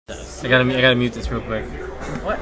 I gotta mute this real quick. What?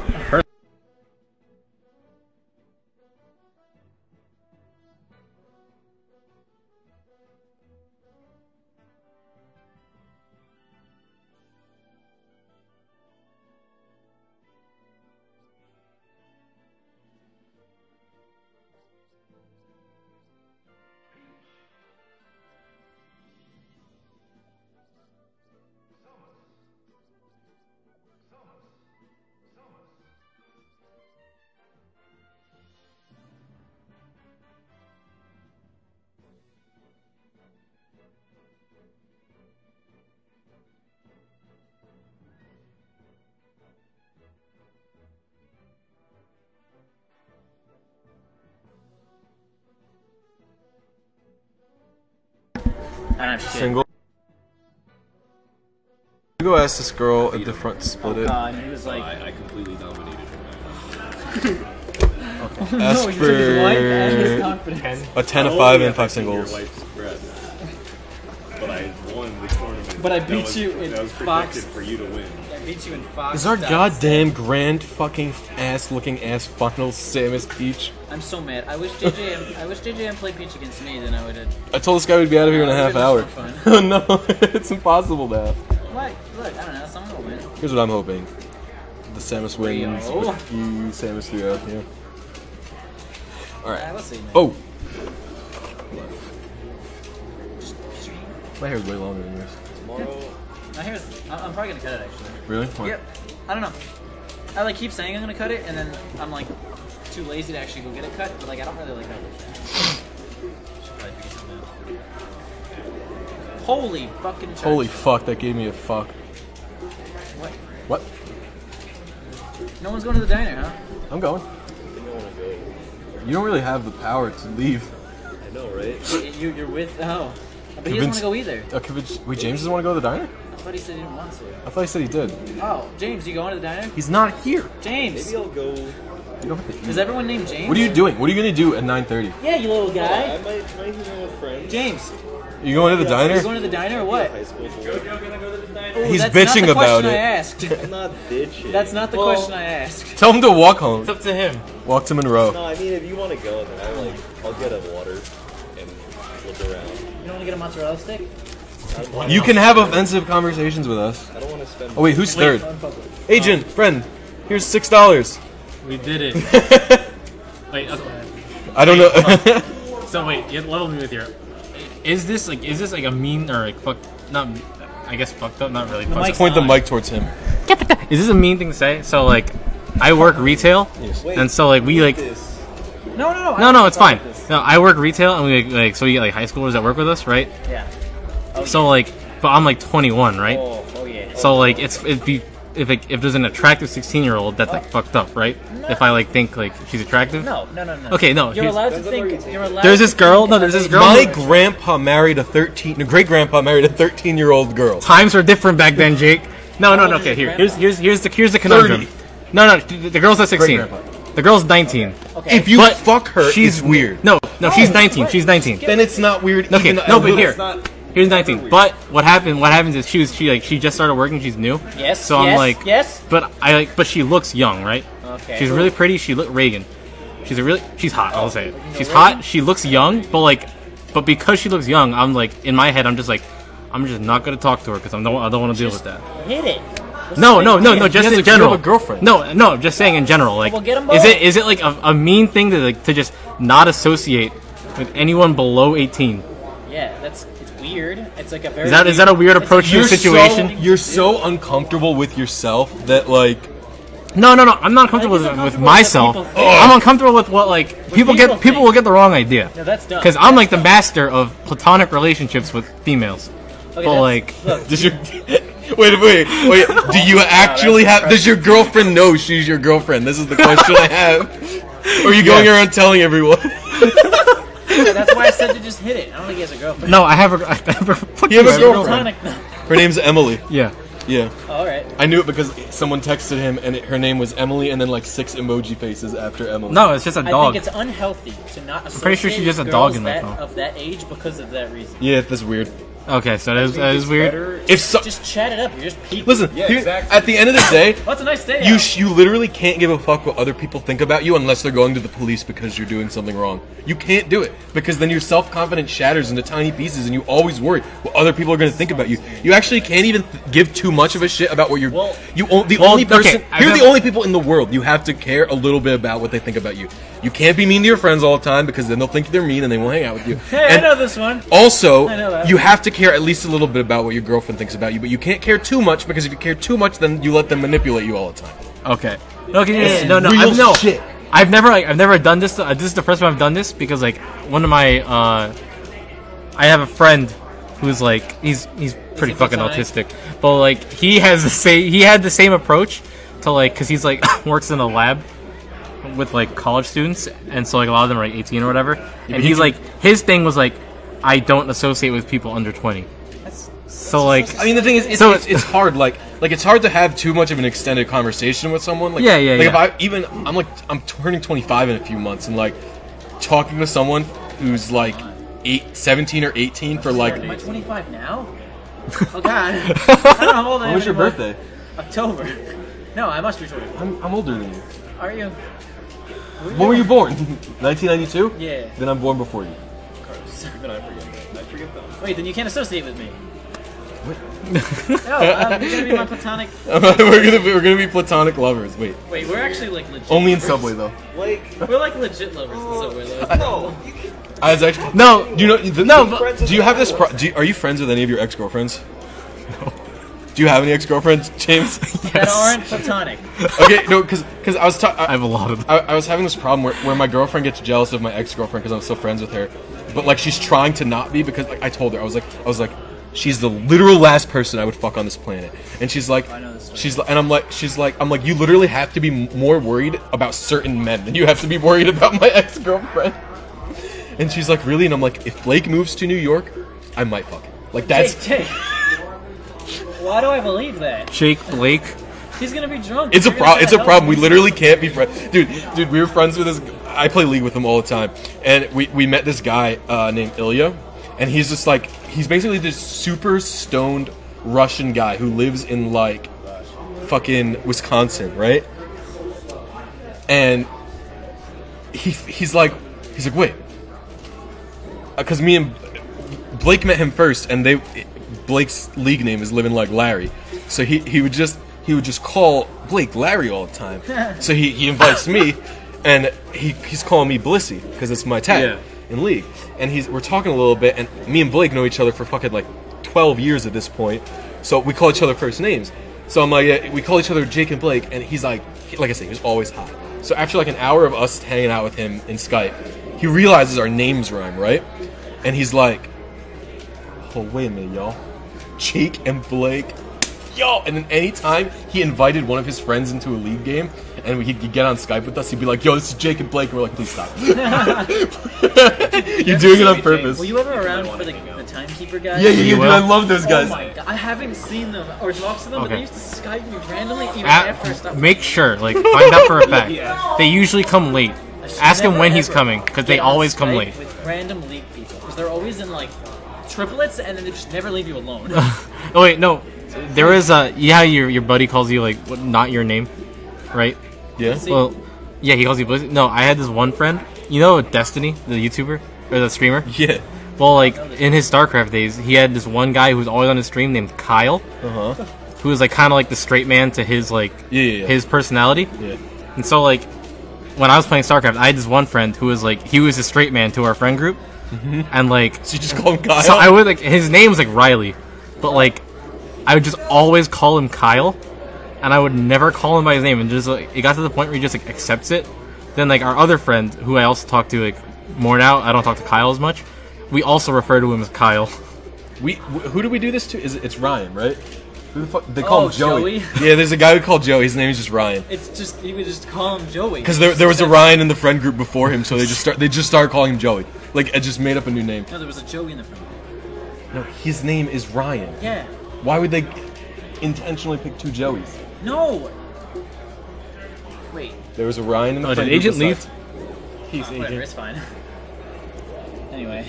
I don't have shit. Single. You go ask this girl at the front to split it. And he was like, I completely dominated Ask no, for his wife and his confidence. a 10, a 5, and 5 singles. Your wife's breath. But I won the tournament. But I beat you in that was Fox. predicted for you to win. I beat you in Fox. Is our goddamn grand fucking ass-looking ass finals Samus Peach? I'm so mad. I wish JJM played Peach against me, then I would have. I told this guy we'd be out of here in a half hour. Fun. Oh no, it's impossible now. What? Look, I don't know. Someone will win. Here's what I'm hoping. The Samus wins 3-0. with you, Samus 3-0, yeah. Alright. Let's see. Man. Oh! My hair's way longer than yours. Tomorrow, My hair's. I'm probably gonna cut it actually. Really? Why? Yep. I don't know. I like keep saying I'm gonna cut it, and then I'm like too lazy to actually go get it cut. But like I don't really like how it looks. Should probably figure something out. Holy fucking. Church. Holy fuck, that gave me a fuck. What? What? No one's going to the diner, huh? I'm going. I think I want to go. You don't really have the power to leave. I know, right? You're with. Oh. But he doesn't want to go either. Wait, James doesn't want to go to the diner? I thought he said he didn't want to. I thought he said he did. Oh, James, you going to the diner? He's not here. James! Maybe I'll go. You don't have to eat. Is everyone named James? What are you doing? What are you gonna do at 9:30? Yeah, you little I guy. might hang out with friends. James, You going to the are you diner? going to the diner or what? High school. Ooh, He's that's bitching not the about question it. I asked. I'm not bitching. That's not the question I asked. Tell him to walk home. It's up to him. Walk to Monroe. No, I mean, if you want to go, then I'll get a water and look around. You don't want to get a mozzarella stick? You can have offensive conversations with us. I don't want to spend. Oh wait, who's third? Agent, friend, here's $6. We did it. Wait, okay. I don't know. So wait, you level me with your. Is this like a mean or like fuck? Not, I guess fucked up. Not really. Fucked up. Point the mic towards him. Is this a mean thing to say? So like, I work retail, Wait, and so like we like. this. No, it's fine. No, I work retail, and we like so we get like high schoolers that work with us, right? Yeah. So like, but I'm like 21, right? Oh yeah. So like, if there's an attractive 16-year-old, that's like fucked up, right? If I like think like she's attractive. No. Okay, no. You're here's- allowed to think. You're allowed. There's to this girl. think No, there's of this a- girl. My grandpa married a great grandpa married a 13-year-old girl. Times were different back then, Jake. No. old is Okay, your here's the conundrum. 30. No, the girl's not 16. Great-grandpa. The girl's 19. Okay. If you But fuck her, she's it's weird. No, she's 19. She's 19. Then it's not weird. Okay, even no, a but little. here. Here's 19. But what happens is she just started working. She's new. Yes. So I'm yes, like, Yes. but she looks young, right? Okay. She's really pretty. She look Reagan. She's hot. I'll say it. She's hot. She looks young, but because she looks young, I'm like in my head, I'm just not gonna talk to her because I don't want to deal with that. Hit it. No. Just in general. You have a girlfriend. No. Just saying in general. Like, Well, get 'em both. is it like a mean thing to just not associate with anyone below 18? Yeah, it's weird. It's like a very. Is that a weird approach to the situation? You're so uncomfortable with yourself that like No. I'm not comfortable it's with uncomfortable myself. with what people I'm uncomfortable with what like people people will get the wrong idea. No, that's dumb. Because I'm like the That's master of platonic relationships with females. dumb. Okay, But that's- like, look, does your wait, do you actually have does your girlfriend know she's your girlfriend? This is the question I have. Or are you going around telling everyone? yeah, that's why I said to just hit it. I don't think he has a girlfriend. no, I have a You have a girlfriend. Platonic. No. Her name's Emily. Yeah. Yeah. Oh, all right. I knew it because someone texted him and her name was Emily and then like 6 emoji faces after Emily. No, it's just a I dog. think it's unhealthy to not. pretty sure she's associate just a with dog girls in my that, phone. of that age because of that reason. Yeah, that's weird. Okay, so that is weird. Better. If so, Just chat it up. You're just people. listen, Yeah, here- exactly. at the end of the day, What's a nice day? you literally can't give a fuck what other people think about you unless they're going to the police because you're doing something wrong. You can't do it because then your self-confidence shatters into tiny pieces, and you always worry what other people are going to think about you. You actually can't even give too much of a shit about what you're. Well- The only person. okay, You're I've the only people in the world. You have to care a little bit about what they think about you. You can't be mean to your friends all the time because then they'll think they're mean and they won't hang out with you. Hey, And I know this one. Also, I know that. you have to care at least a little bit about what your girlfriend thinks about you, but you can't care too much because if you care too much, then you let them manipulate you all the time. Okay. No, no, Real no. shit. I've never done this. This is the first time I've done this because like one of my I have a friend who's like he's pretty he fucking platonic? autistic, but like he had the same approach to like because he's like works in a lab with like college students, and so like a lot of them are like 18 or whatever, and he he's can- like his thing was like I don't associate with people under 20. So like I mean, the thing is, So- it's hard. Like it's hard to have too much of an extended conversation with someone. Like, Yeah, yeah, like yeah. if I'm turning 25 in a few months, and like talking to someone who's like 17 or 18 for like. Am I 25 now? Oh God. I don't know how old I am When was your anymore. birthday? October. No, I must be 25. I'm older than you. Are you? When were you born? 1992. Yeah. Then I'm born before you. Even I forget that. Wait, then you can't associate with me. No, you're gonna be my platonic. we're gonna be platonic lovers. Wait, Wait, we're actually like legit. only in lovers. Subway though. We're like legit lovers in Subway. Though. I was actually no, You know, do you have this? Are you friends with any of your ex-girlfriends? No. Do you have any ex-girlfriends, James? That aren't platonic. Okay, no, because I was I have a lot of them. I was having this problem where my girlfriend gets jealous of my ex-girlfriend because I'm still friends with her, but like she's trying to not be because like I told her I was like she's the literal last person I would fuck on this planet, and she's like know this story. she's like and I'm like you literally have to be more worried about certain men than you have to be worried about my ex-girlfriend. And she's like, really? And I'm like, if Blake moves to New York, I might fuck him. Like that's Jake. Why do I believe that? Jake Blake. He's gonna be drunk. it's a You're gonna problem. It's a try to problem. We help him. literally can't be friends, dude. We were friends with this. I play League with him all the time, and we met this guy named Ilya, and he's just like he's basically this super stoned Russian guy who lives in like fucking Wisconsin, right? And he's like wait, because me and Blake met him first, and Blake's league name is Living Like Larry, so he would just call Blake Larry all the time. So he invites me, and he's calling me Blissy because it's my tag in League. And we're talking a little bit, and me and Blake know each other for fucking like 12 years at this point, so we call each other first names. So I'm like, yeah, we call each other Jake and Blake, and he's like I said, he was always hot. So after like an hour of us hanging out with him in Skype, he realizes our names rhyme, right? And he's like, oh, wait a minute, y'all. Jake and Blake. Yo! And then anytime he invited one of his friends into a League game and he'd get on Skype with us, he'd be like, yo, this is Jake and Blake. And we're like, please stop. You're doing it on purpose. Were you ever around for the timekeeper guys? Yeah, dude, will? I love those Oh guys. my god, I haven't seen them or talked to them, but Okay. they used to Skype me randomly even after I stopped. Make sure, like, find out for a fact. They usually come late. Ask him Never, when he's ever coming, because they get on always come Skype late. With random League people, because they're always in like triplets, and then they just never leave you alone. Oh wait, no. There is your buddy calls you like not your name, right? Yeah? Well, yeah, he calls you Blizzy. No, I had this one friend. You know Destiny, the YouTuber or the streamer. Yeah. Well, like in his StarCraft days, he had this one guy who was always on his stream named Kyle, Uh-huh. who was like kind of like the straight man to his like Yeah. his personality. Yeah. And so like when I was playing StarCraft, I had this one friend who was like he was a straight man to our friend group, and like So you just call him Kyle? so I would like his name was like Riley, but like I would just always call him Kyle, and I would never call him by his name. And just like it got to the point where he just like accepts it. Then like our other friend, who I also talk to like more now, I don't talk to Kyle as much. We also refer to him as Kyle. Who do we do this to? It's Ryan, right? Who the fuck? They call Oh, him Joey. Joey? Yeah, there's a guy who called Joey. His name is just Ryan. It's just you would just call him Joey. Because there was a Ryan in the friend group before him, so they just started calling him Joey. Like I just made up a new name. No, there was a Joey in the front. No, his name is Ryan. Yeah. Why would they intentionally pick two Joeys? No. Wait. There was a Ryan in the Oh, friend did group Agent leave? besides- He's Whatever, Agent. it's fine. Anyway.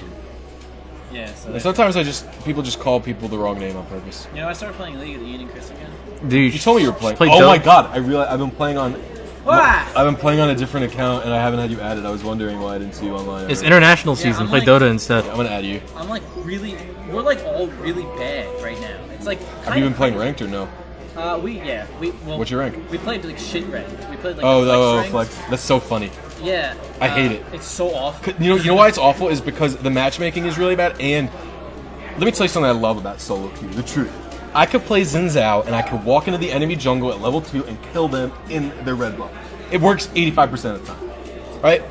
Yeah. So And sometimes people just call people the wrong name on purpose. you know, I started playing League with Ian and Chris again. Dude, You told me you were playing. play Oh Dota. my god! I realized I've been playing on. Why? I've been playing on a different account and I haven't had you added. I was wondering why I didn't see you online. It's already. international Yeah, season. I'm Play like- Dota instead. I'm gonna add you. I'm like we're like all really bad right now. It's like Have you been playing ranked or no? Well, What's your rank? We played like shit ranked. We played like Oh, flex flex. ranked. That's so funny. Yeah. I hate it. It's so awful. You know why it's awful is because the matchmaking is really bad. And let me tell you something I love about solo queue. The truth. I could play Xin Zhao and I could walk into the enemy jungle at level 2 and kill them in their red buff. It works 85% of the time, right?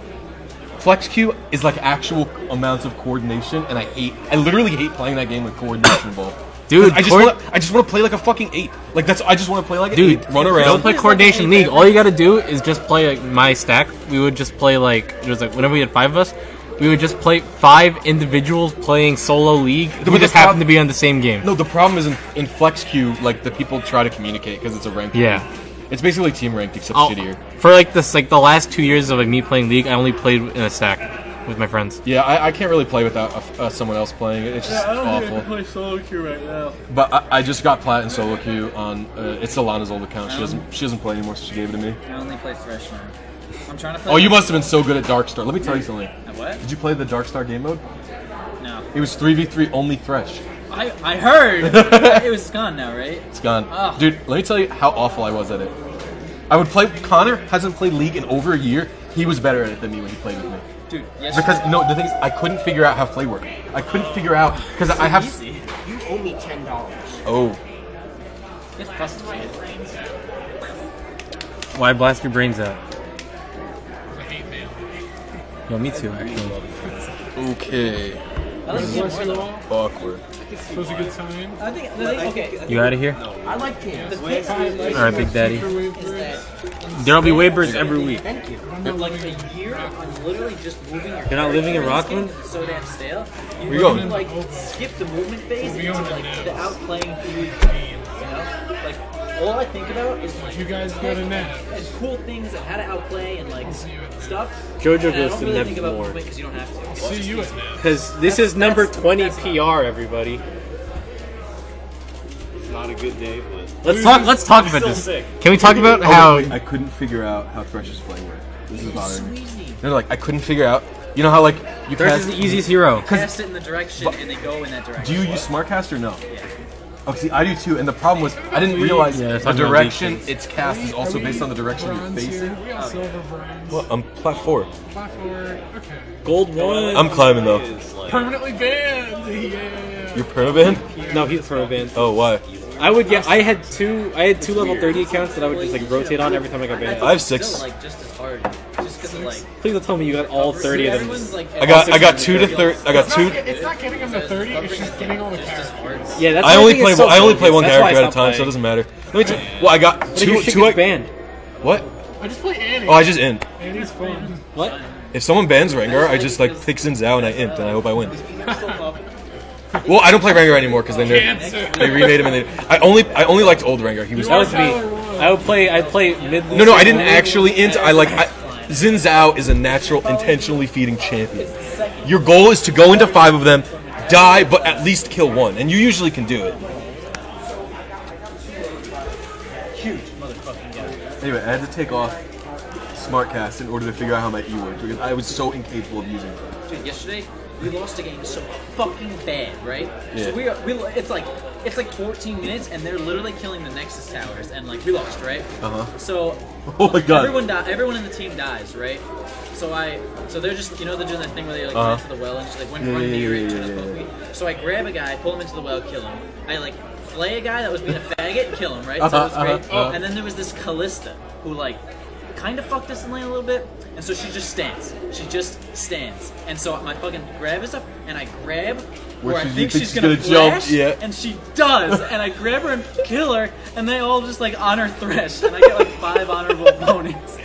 Flex queue is like actual amounts of coordination, and I literally hate playing that game with coordination involved. Dude, I just want to play like a fucking ape. Like I just want to play like an Dude, ape, run around. don't play Coordination League. All you gotta do is just play like my stack. We would just play like it was like whenever we had 5 of us, we would just play 5 individuals playing solo league. But We the just happen prob- to be on the same game. No, the problem is in flex queue, like the people try to communicate because it's a ranked. Yeah. queue. It's basically team ranked except I'll- shittier. For like this, like the last 2 years of like me playing League, I only played in a stack with my friends. Yeah, I can't really play without someone else playing it. It's just awful. play solo queue right now. But I just got plat in solo queue on it's Alana's old account. She doesn't play anymore, so she gave it to me. I only play Thresh now. I'm trying to play. Oh, you must have been so good at Darkstar. Let me tell you something. What? Did you play the Darkstar game mode? No. It was 3v3 only Thresh. I heard it was gone now, right? It's gone. Ugh. Dude, let me tell you how awful I was at it. I would play. Connor hasn't played League in over a year. He was better at it than me when he played with me. Dude, yes. Because no, the thing is, I couldn't figure out how play worked. I couldn't figure out because I have. easy. You owe me $10. Oh, Get frustrated. Why blast your brains out? Yo, me too, actually. okay. I like games more though. Awkward. Was a good time. I think the thing, okay. You out of here? I like games. The thing All right, Big Daddy. is that There'll be Waybirds every week. Thank you. in like a year on literally just moving your You're not living in character, Rockland? it's so damn stale. You Where you going? like skip the movement phase We'll be into on it like now. the outplaying who you know? Like all I think about is like You guys go to Nat. and cool things and how to outplay and like stuff. Jojo And I goes don't to really think about Nevermore. movement because you don't have to. See you at Nat. Because this is number 20 PR, everybody. Not a good day, but Let's talk about still this. sick. Can we talk about Oh, how wait, I couldn't figure out how Thresh's play worked. This is It's so bothering me. easy. No, like I couldn't figure out. You know how like you Thresh cast. is the easiest hero? Cast it in the direction and they go in that direction. Do you use SmartCast or no? Oh, see, I do too. And the problem was I didn't realize Yeah, the talking about direction these it's cast is also based on the direction you're Bronze facing. here. We got silver, bronze. Well, I'm plat 4. Platform. Okay. Gold 1. I'm climbing though. Is like Permanently banned. Yeah. You're permaband? No, he's pro banned. Oh, why? I had two level 30 accounts that I would just like rotate on every time I got banned. I have Still, 6. like just as hard. Just because like Please don't tell me you got all 30 of them. everyone's like I got 2 to 30. I got 2. It's not getting him to 30. It's just getting all the just as characters. hard. Yeah, that's I why only think play it's so I only play broken. one That's why I character at a stopped time, so it playing. doesn't matter. Let me tell you. Well, I got What if your 2 shit 2 gets banned? What? I just play Annie. Oh, I just int. Annie's fun. What? If someone bans Rengar, I just like pick Xin Zhao and I int, and I hope I win. Well, I don't play Rengar anymore because they remade him and they. I only liked old Rengar. He was. That was me. I'd play mid. No, I didn't actually int. Xin Zhao is a natural, intentionally feeding champion. Your goal is to go into 5 of them, die, but at least kill 1, and you usually can do it. Huge motherfucking guy. Anyway, I had to take off SmartCast in order to figure out how my E worked because I was so incapable of using it. Dude, yesterday we lost a game so fucking bad, right? Yeah. So it's like 14 minutes and they're literally killing the Nexus towers and like we lost, right? Uh-huh. So Oh my god. everyone in the team dies, right? So they're just they're doing that thing where they like Uh-huh. run into the well and just like Yeah, run yeah, near yeah, it. yeah, and yeah, poke yeah. me. So I grab a guy, pull him into the well, kill him. I like flay a guy that was being a faggot and kill him, right? So it was great. And then there was this Callista who like kind of fucked us in lane a little bit, and so she just stands. She just stands. And so my fucking grab is up, and I grab where I you think think she's she's gonna gonna jump, flash, yeah. and she does. And I grab her and kill her, and they all just like honor Thresh, and I get like 5 honorable bonus.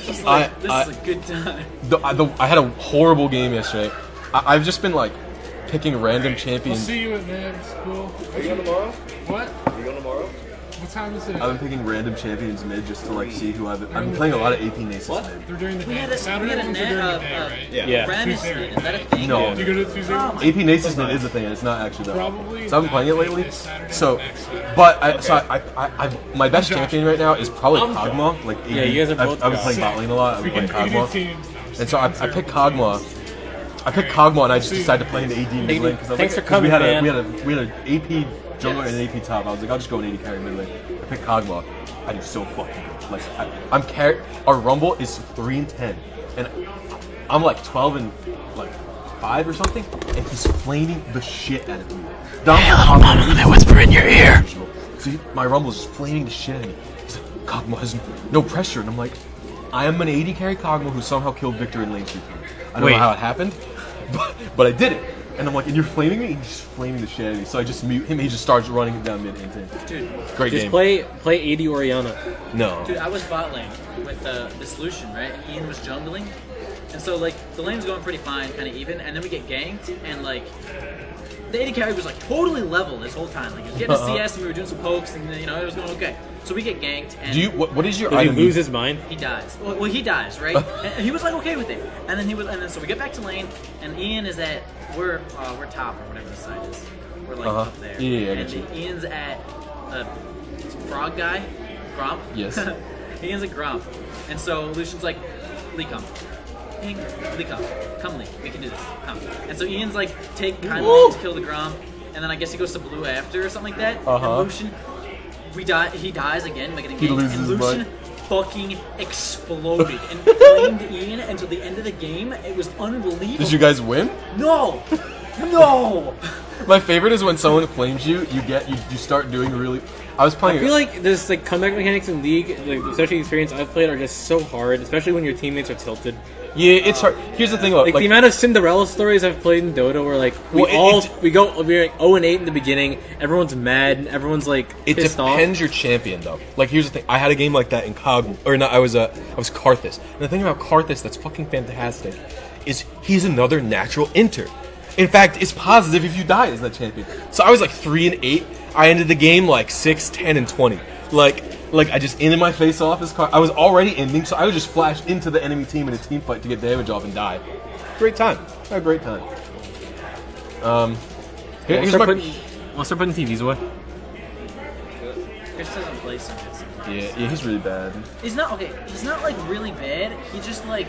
Just like, this is a good time. I had a horrible game yesterday. I've just been like picking random We'll champions. see you at Nats. Cool. Are you going tomorrow? What? Are you going tomorrow? What time is it? I've been picking random champions mid just to like see who I've been playing a lot of AP Nasus mid. They're during the We day. had a Saturday ones are during the day, right? Yeah. Rammus, Tuesday. is that a thing? No. Do you go to the Tuesday Oh ones? my- AP Nasus mid is a thing, and it's not actually that. Probably So I've been playing it that lately. this Saturday So, and next Saturday. but my best Josh. champion right now is probably Kog'Maw. Like, Yeah, you guys are both I've been playing bot lane a lot. I've been playing Freaking Kog'Maw. teams. And so I picked Kog'Maw. I picked Kog'Maw and I just decided to play an AD mid lane because Thanks for coming, man. we had an AP jungler and an AP top. I was like, I'll just go an AD carry mid lane. I picked Kog'Maw. I do so fucking good. Like I'm carry. Our rumble is 3-10, and I'm like 12 and like 5 or something, and he's flaming the shit out of me. Let me whisper in your ear. So my rumble's just flaming the shit out of me. He's like, Kog'Maw has no pressure, and I'm like, I am an AD carry Kog'Maw who somehow killed Victor in lane 3 times. I don't Wait. know how it happened, but I did it. And I'm like, and you're flaming me? And he's just flaming the shit out of me. So I just mute him. He just starts running down mid insane. Dude, Great Just game. play AD Oriana. No. dude, I was bot lane with the solution, right? And Ian was jungling. And so, like, the lane's going pretty fine, kind of even. And then we get ganked, and, like, the AD carry was, like, totally level this whole time. Like, he was getting a CS, and we were doing some pokes, and, you know, it was going okay. So we get ganked, and Do you? What is your Did he item? lose his mind? he dies. Well, he dies, right? And he was, like, okay with it. And then so we get back to lane, and Ian is at, we're top, or whatever the side is. We're, like, up there. Yeah, I and get you. Ian's at the frog guy, Gromp. Yes. Ian's at Gromp. And so Lucian's like, Lee, come. Lee, come Lee, we can do this, come. And so Ian's like, take kind of to kill the Gromp, and then I guess he goes to blue after or something like that. Uh-huh. And Lucian, he dies again by getting He ganked, loses and his Lucian mind. fucking exploded and flamed Ian until the end of the game. It was unbelievable. Did you guys win? No! No! My favorite is when someone flames you. You start doing really. I was playing. I feel like this like comeback mechanics in League, like especially the experience I've played, are just so hard, especially when your teammates are tilted. yeah, it's hard. Here's the thing about Like, the amount of Cinderella stories I've played in Dota, where like we're like 0-8 in the beginning, everyone's mad, and everyone's like it pissed depends your champion though. Like here's the thing. I had a game like that in Cog, or not. I was Karthus. And the thing about Karthus that's fucking fantastic is he's another natural inter. In fact, it's positive if you die as that champion. So I was like 3-8. I ended the game like 6, 10, and 20. Like I just ended my face off as I was already ending, so I would just flash into the enemy team in a team fight to get damage off and die. Great time. I had a great time. Here's my. We'll start putting TVs away. Chris doesn't play so good. Yeah, he's really bad. He's not, okay, he's not like really bad, he just like,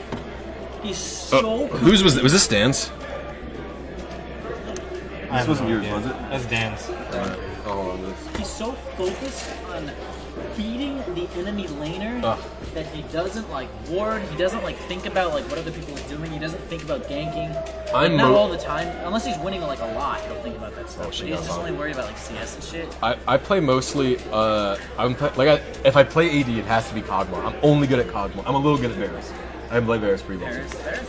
he's so Whose was this Stan's? This wasn't yours, was it? That's Dan's. Oh, this. He's so focused on beating the enemy laner Ugh. that he doesn't like ward. He doesn't like think about like what other people are doing. He doesn't think about ganking. Like, I'm not mo- all the time, unless he's winning like a lot. He'll think about that stuff. she But he's got just bombed. only worried about like CS and shit. I play mostly. If I play AD, it has to be Kog'Maw. I'm only good at Kog'Maw. I'm a little good at Varus. I play Varus pretty well. There's-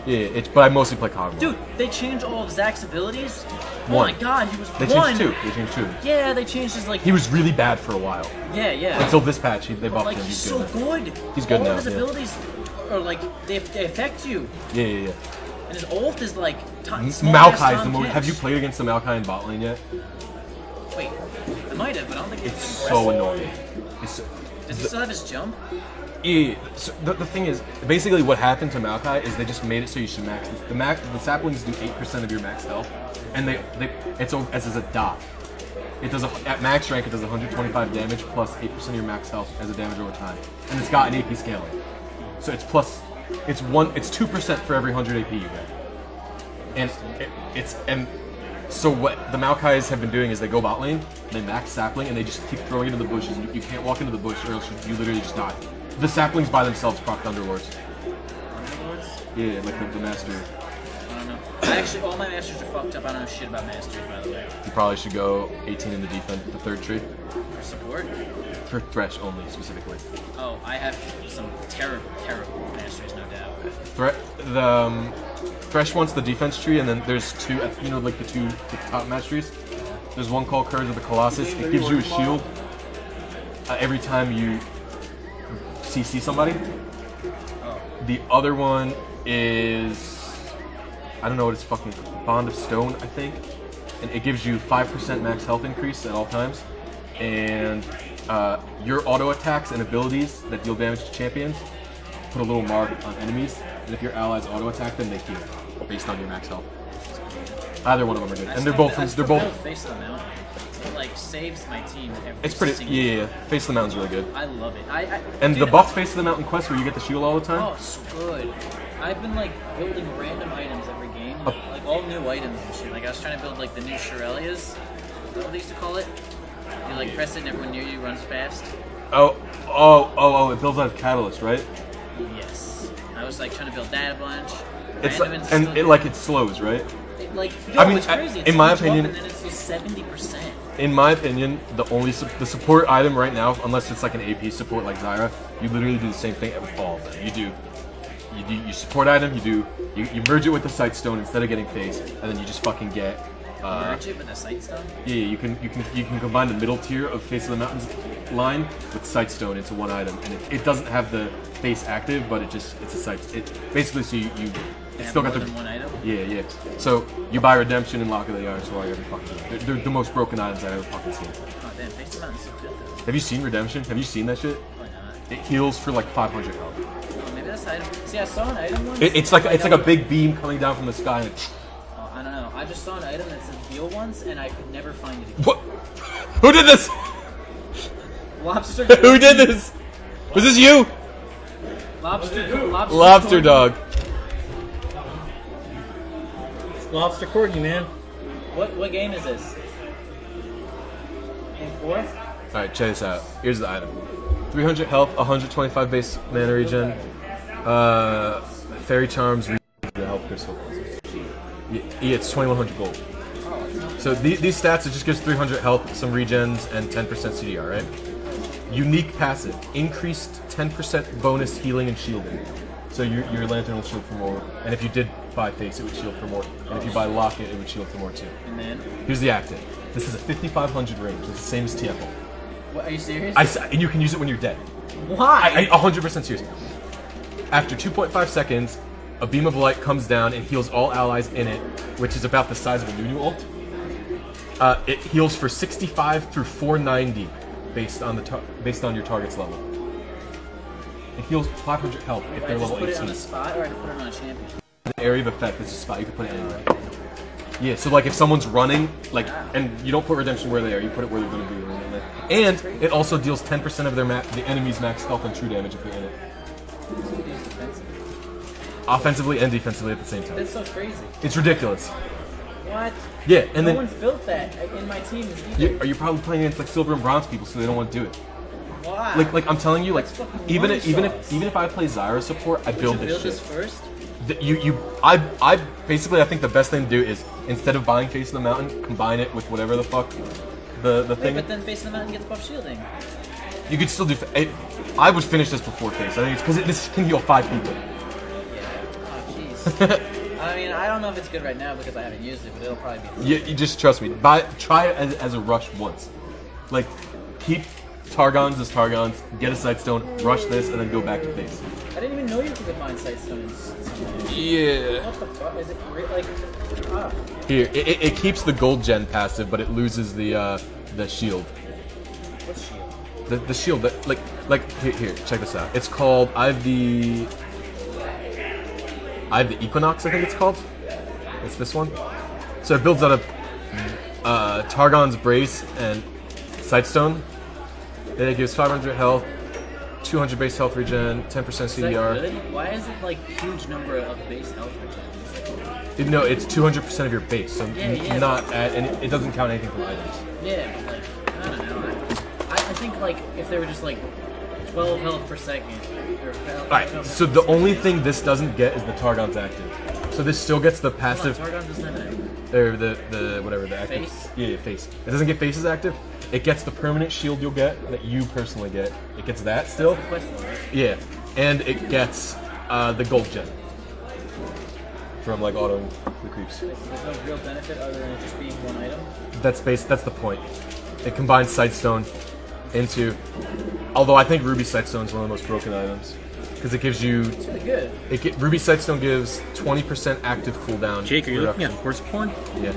Yeah, but I mostly play Kog'Maw. Dude, they changed all of Zach's abilities. Oh One. my god, he was they one. changed two. Yeah, they changed his like. He was really bad for a while Yeah. until this patch. They But, buffed like him. he's He's so good. good. He's good all now, of his yeah. abilities are like they affect you, Yeah. and his ult is like Maokai is Maokai the most. Have you played against the Maokai in bot lane yet? Wait, I might have, but I don't think It's it's so annoying. It's Does he still have his jump? Yeah. So the thing is, basically what happened to Maokai is they just made it so you should max the saplings do 8% of your max health, and it's as a dot. It does at max rank it does 125 damage plus 8% of your max health as a damage over time, and it's got an AP scaling, so it's 2% for every 100 AP you get, and so what the Maokais have been doing is they go bot lane, they max sapling, and they just keep throwing it into the bushes. You can't walk into the bush or else you literally just die. The saplings by themselves proc Thunderlords. Yeah, like the master. I don't know. Actually, all my masters are fucked up. I don't know shit about masters, by the way. You probably should go 18 in the defense, the third tree. For support? For Thresh only, specifically. Oh, I have some terrible masters, no doubt. Thresh wants the defense tree, and then there's two, like the top match trees. There's one called Courage of the Colossus. It gives you a shield every time you CC somebody. The other one is, I don't know what it's fucking, Bond of Stone, I think. And it gives you 5% max health increase at all times. And your auto attacks and abilities that deal damage to champions put a little mark on enemies, and if your allies auto attack them, they heal based on your max health. Either one of them are good, and they're both. Face of the Mountain. It like saves my team. It's pretty. Yeah. Face of the Mountain's really good. I love it. And dude, the buff Face of the Mountain quest where you get the shield all the time. Oh, it's good. I've been like building random items every game, like all new items and shit. Like I was trying to build like the new Shirelias. Is that what they used to call it? You like press it and everyone near you runs fast. Oh! It builds out of Catalyst, right? Yes. I was like trying to build that a bunch. It's Random like, and it like it slows, right? It, like, I mean, it's crazy. It's in my so much up opinion, and then it's just 70%. In my opinion, the support item right now, unless it's like an AP support like Zyra, you literally do the same thing with all of them. You support item, you merge it with the Sight Stone instead of getting Face, and then you just fucking get. Merge it with a Sight Stone? Yeah, you can combine the middle tier of Face of the Mountains line with Sight Stone into one item, and it doesn't have the Face active, but it's a sight. It basically so you it's still got the one item. Yeah. So you buy Redemption and Lock of the Iron Sword every fucking game. They're the most broken items I've ever fucking seen. Oh damn, Face of the Mountain's so good though. Have you seen Redemption? Have you seen that shit? Why not? It heals for like 500 health. Oh, maybe that's the item. See, I saw an item once. It's like a big beam coming down from the sky. And Oh, I don't know. I just saw an item that said heal once, and I could never find it again. what? Who did this? Lobster. Who did this? Was this you? Lobster Dog. Lobster Corgi, man. What game is this? Game 4? Alright, check this out. Here's the item. 300 health, 125 base mana regen, Fairy Charms, the health crystal. Yeah, it's 2100 gold. So these stats, it just gives 300 health, some regens, and 10% CDR, right? Unique passive. Increased 10% bonus healing and shielding. So your Lantern will shield for more. And if you did buy Face, it would shield for more. And if you buy Locket, it would shield for more too. And then? Here's the active. This is a 5500 range. It's the same as TFL. What, are you serious? And you can use it when you're dead. Why? 100% serious. After 2.5 seconds, a beam of light comes down and heals all allies in it, which is about the size of a Nunu ult. It heals for 65 through 490 based on your target's level. It heals 500 health if they're level 18. Put it on a spot, or I put it on a champion? The area of effect is a spot. You can put it anywhere. Yeah, so like if someone's running, like, and you don't put Redemption where they are, you put it where they're going to be. And it also deals 10% of the enemy's max health and true damage if they're in it. Offensively and defensively at the same time. That's so crazy. It's ridiculous. What? Yeah, and no then one's built that in my team. Either. you're probably playing against like silver and bronze people, so they don't want to do it. Why? Like I'm telling you, like That's fucking even one-shots. if I play Zyra support, I build this shit. First? I basically I think the best thing to do is instead of buying Face of the Mountain, combine it with whatever the fuck the Wait, thing. but then Face of the Mountain gets buff shielding. You could still do. I would finish this before Face. I think it's because this can heal 5 people. Yeah. Oh jeez. I mean, I don't know if it's good right now because I haven't used it, but it'll probably be. You just trust me. Try it as a rush once. Like keep Targons as Targons, get a Sightstone, rush this, and then go back to Face. I didn't even know you could combine Sightstones. Yeah. What the fuck? Is it like? Ah. Here, it keeps the gold gen passive, but it loses the shield. What shield? The shield that like here, check this out. It's called I have the Equinox, I think it's called. It's this one. So it builds out of Targon's Brace and Sightstone. Then it gives 500 health, 200 base health regen, 10% Is that CDR. good? Why is it like huge number of base health regen? No, it's 200% of your base, so Yeah. not and it doesn't count anything from items. Yeah, but like, I don't know. I think like if they were just like 12 health per second. Alright, so the only thing this doesn't get is the Targon's active. So this still gets the passive. Targon doesn't have that. Or the active. Face? Yeah, face. It doesn't get faces active. It gets the permanent shield you'll get that you personally get. It gets that still. Quest one, right? Yeah, and it gets the gold gem from like autoing the creeps. There's no real benefit other than it just being one item. That's the point. It combines Sightstone into. Although I think Ruby Sightstone is one of the most broken items because it gives you. It's really good. Ruby Sightstone gives 20% active cooldown. Jake, are you looking reduction. at horse porn? Yeah.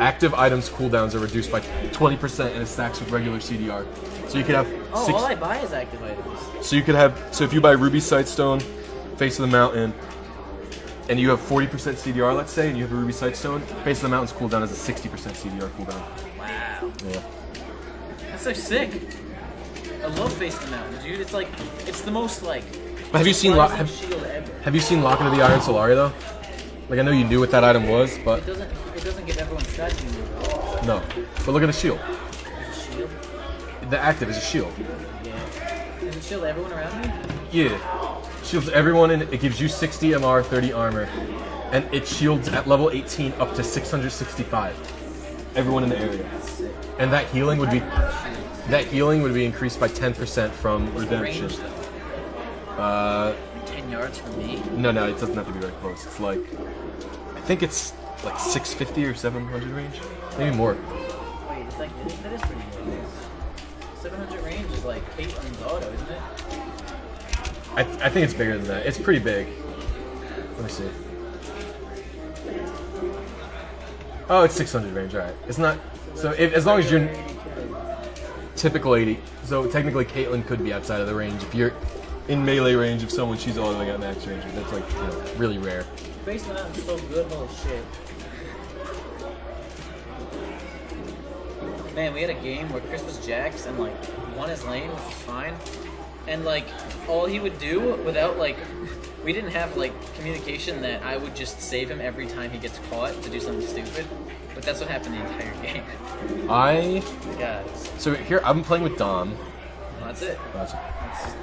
active items cooldowns are reduced by 20% and it stacks with regular CDR. So you could have Oh, all I buy is active items. So you could have. So if you buy Ruby Sightstone, Face of the Mountain, and you have 40% CDR, let's say, and you have a Ruby Sightstone, Face of the Mountain's cooldown is a 60% CDR cooldown. Wow. Yeah. That's so sick. I love Face of the Mountain, dude. It's like, it's the most like. But have you seen surprising shield ever. Have you seen Lock into the Iron Solari though? Like I know you knew what that item was, but It doesn't give everyone stats anymore. no. But look at the shield. It's a shield. The active is a shield. Yeah. Does it shield everyone around me? Yeah. Shields everyone and it gives you 60 MR, 30 armor, and it shields at level 18 up to 665. Everyone in the area. And that healing would be increased by 10% from What's the redemption. range though? 10 yards from me. No, it doesn't have to be very close. It's like I think it's like 650 or 700 range, maybe more. Wait, it's like that is pretty good. 700 range is like Caitlin's auto, isn't it? I think it's bigger than that. It's pretty big. Let me see. Oh, it's 600 range. All right. It's not. So as long as you're typical 80. So technically, Caitlyn could be outside of the range if you're in melee range of someone. She's all the way at max range. But that's like really rare. Face of the Mountain's so good, holy shit. Man, we had a game where Chris was Jax and like won his lane, which was fine. And like all he would do without like we didn't have like communication that I would just save him every time he gets caught to do something stupid. But that's what happened the entire game. I Guys. so here I'm playing with Dom. Well, that's it. That's- That's